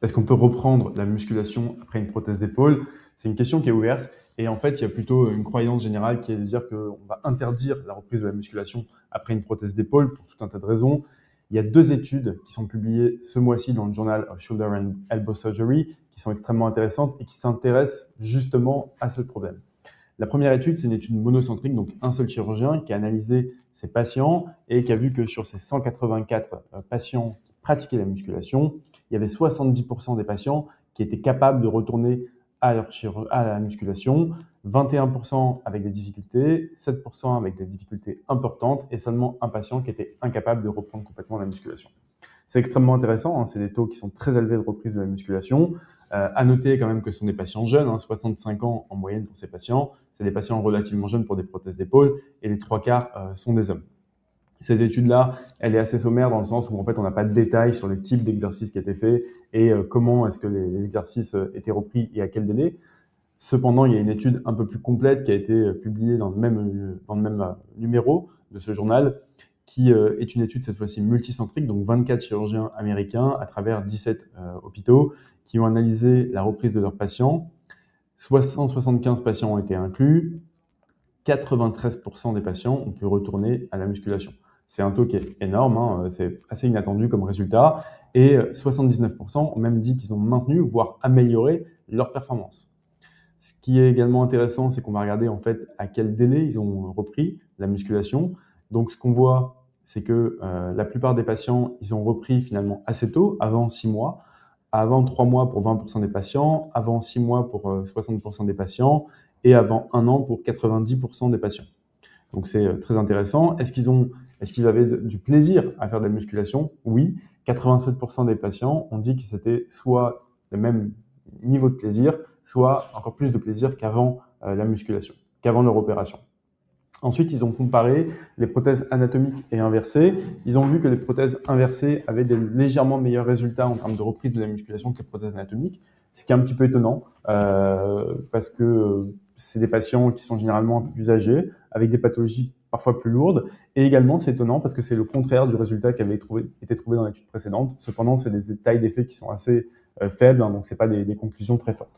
Est-ce qu'on peut reprendre la musculation après une prothèse d'épaule? C'est une question qui est ouverte et en fait, il y a plutôt une croyance générale qui est de dire qu'on va interdire la reprise de la musculation après une prothèse d'épaule pour tout un tas de raisons. Il y a 2 études qui sont publiées ce mois-ci dans le Journal of Shoulder and Elbow Surgery qui sont extrêmement intéressantes et qui s'intéressent justement à ce problème. La première étude, c'est une étude monocentrique, donc un seul chirurgien qui a analysé ses patients et qui a vu que sur ces 184 patients qui pratiquaient la musculation, il y avait 70% des patients qui étaient capables de retourner à la musculation, 21% avec des difficultés, 7% avec des difficultés importantes et seulement un patient qui était incapable de reprendre complètement la musculation. C'est extrêmement intéressant, hein, c'est des taux qui sont très élevés de reprise de la musculation. À noter quand même que ce sont des patients jeunes, hein, 65 ans en moyenne pour ces patients. C'est des patients relativement jeunes pour des prothèses d'épaule et les 3 quarts sont des hommes. Cette étude-là, elle est assez sommaire dans le sens où en fait on n'a pas de détails sur les types d'exercices qui étaient faits et comment est-ce que les exercices étaient repris et à quel délai. Cependant, il y a une étude un peu plus complète qui a été publiée dans le même numéro de ce journal, qui est une étude cette fois-ci multicentrique, donc 24 chirurgiens américains à travers 17 hôpitaux qui ont analysé la reprise de leurs patients. 175 patients ont été inclus, 93% des patients ont pu retourner à la musculation. C'est un taux qui est énorme, hein, c'est assez inattendu comme résultat, et 79% ont même dit qu'ils ont maintenu, voire amélioré leur performance. Ce qui est également intéressant, c'est qu'on va regarder en fait à quel délai ils ont repris la musculation. Donc ce qu'on voit, c'est que la plupart des patients, ils ont repris finalement assez tôt, avant 6 mois, avant 3 mois pour 20% des patients, avant 6 mois pour 60% des patients et avant 1 an pour 90% des patients. Donc c'est très intéressant. Est-ce qu'ils avaient du plaisir à faire de la musculation? Oui. 87% des patients ont dit que c'était soit le même niveau de plaisir, soit encore plus de plaisir qu'avant la musculation, qu'avant leur opération. Ensuite, ils ont comparé les prothèses anatomiques et inversées. Ils ont vu que les prothèses inversées avaient des légèrement meilleurs résultats en termes de reprise de la musculation que les prothèses anatomiques, ce qui est un petit peu étonnant parce que c'est des patients qui sont généralement un peu plus âgés, avec des pathologies parfois plus lourdes. Et également, c'est étonnant parce que c'est le contraire du résultat qui avait été trouvé dans l'étude précédente. Cependant, c'est des tailles d'effet qui sont assez faibles, hein, donc c'est pas des conclusions très fortes.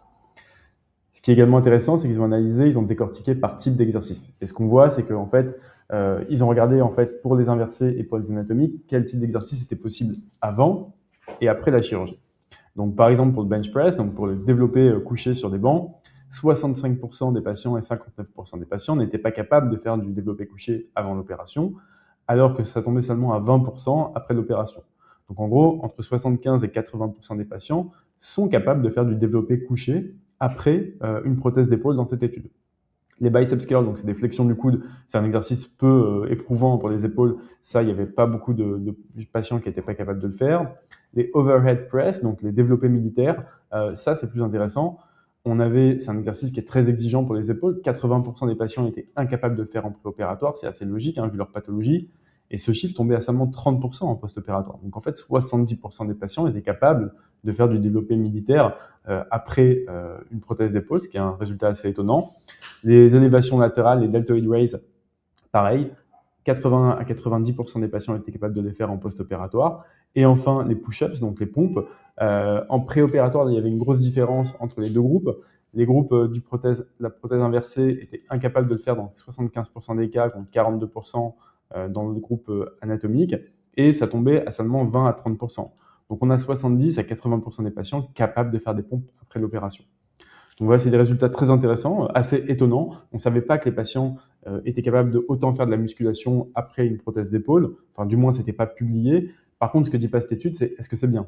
Ce qui est également intéressant, c'est qu'ils ont analysé, ils ont décortiqué par type d'exercice. Et ce qu'on voit, c'est qu'en fait, ils ont regardé en fait pour les inversés et pour les anatomiques, quel type d'exercice était possible avant et après la chirurgie. Donc par exemple pour le bench press, donc pour le développer couché sur des bancs, 65% des patients et 59% des patients n'étaient pas capables de faire du développé couché avant l'opération, alors que ça tombait seulement à 20% après l'opération. Donc en gros, entre 75 et 80% des patients sont capables de faire du développé couché après une prothèse d'épaule dans cette étude. Les biceps curls, donc c'est des flexions du coude, c'est un exercice peu éprouvant pour les épaules. Ça, il n'y avait pas beaucoup de patients qui n'étaient pas capables de le faire. Les overhead press, donc les développés militaires, ça c'est plus intéressant. C'est un exercice qui est très exigeant pour les épaules. 80% des patients étaient incapables de le faire en préopératoire, c'est assez logique hein, vu leur pathologie. Et ce chiffre tombait à seulement 30% en post-opératoire. Donc en fait, 70% des patients étaient capables de faire du développé militaire après une prothèse d'épaule, ce qui est un résultat assez étonnant. Les élévations latérales, les deltoid raise, pareil, 80 à 90% des patients étaient capables de les faire en post-opératoire. Et enfin, les push-ups, donc les pompes. En préopératoire, il y avait une grosse différence entre les deux groupes. Les groupes la prothèse inversée étaient incapables de le faire dans 75% des cas, contre 42% dans le groupe anatomique. Et ça tombait à seulement 20 à 30%. Donc on a 70 à 80% des patients capables de faire des pompes après l'opération. Donc voilà, c'est des résultats très intéressants, assez étonnants. On ne savait pas que les patients étaient capables de autant faire de la musculation après une prothèse d'épaule. Enfin, du moins, ce n'était pas publié. Par contre, ce que dit pas cette étude, c'est est-ce que c'est bien?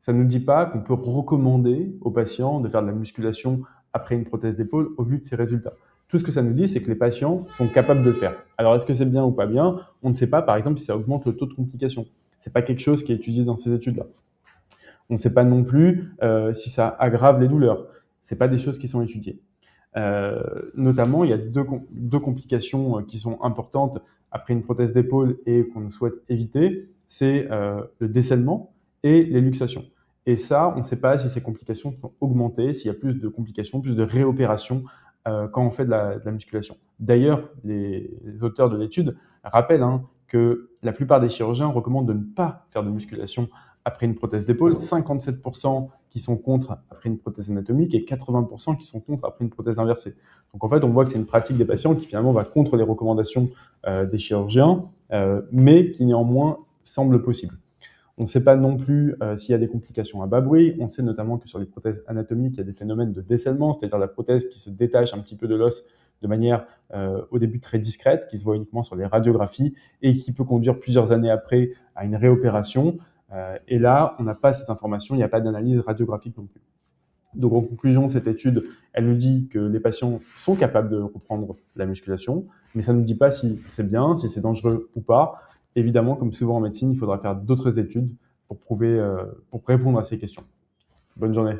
Ça ne nous dit pas qu'on peut recommander aux patients de faire de la musculation après une prothèse d'épaule au vu de ces résultats. Tout ce que ça nous dit, c'est que les patients sont capables de le faire. Alors, est-ce que c'est bien ou pas bien? On ne sait pas, par exemple, si ça augmente le taux de complications. Ce n'est pas quelque chose qui est étudié dans ces études-là. On ne sait pas non plus si ça aggrave les douleurs. Ce pas des choses qui sont étudiées. Notamment, il y a deux complications qui sont importantes après une prothèse d'épaule et qu'on souhaite éviter, c'est le décèlement et les luxations. Et ça, on ne sait pas si ces complications sont augmentées, s'il y a plus de complications, plus de réopérations quand on fait de la musculation. D'ailleurs, les auteurs de l'étude rappellent hein, que la plupart des chirurgiens recommandent de ne pas faire de musculation après une prothèse d'épaule. 57% qui sont contre après une prothèse anatomique et 80% qui sont contre après une prothèse inversée. Donc en fait, on voit que c'est une pratique des patients qui finalement va contre les recommandations des chirurgiens, mais qui néanmoins semble possible. On ne sait pas non plus s'il y a des complications à bas bruit. On sait notamment que sur les prothèses anatomiques, il y a des phénomènes de décellement, c'est-à-dire la prothèse qui se détache un petit peu de l'os de manière au début très discrète, qui se voit uniquement sur les radiographies et qui peut conduire plusieurs années après à une réopération. Et là, on n'a pas cette information, il n'y a pas d'analyse radiographique non plus. Donc en conclusion, cette étude, elle nous dit que les patients sont capables de reprendre la musculation, mais ça ne nous dit pas si c'est bien, si c'est dangereux ou pas. Évidemment, comme souvent en médecine, il faudra faire d'autres études pour prouver, pour répondre à ces questions. Bonne journée.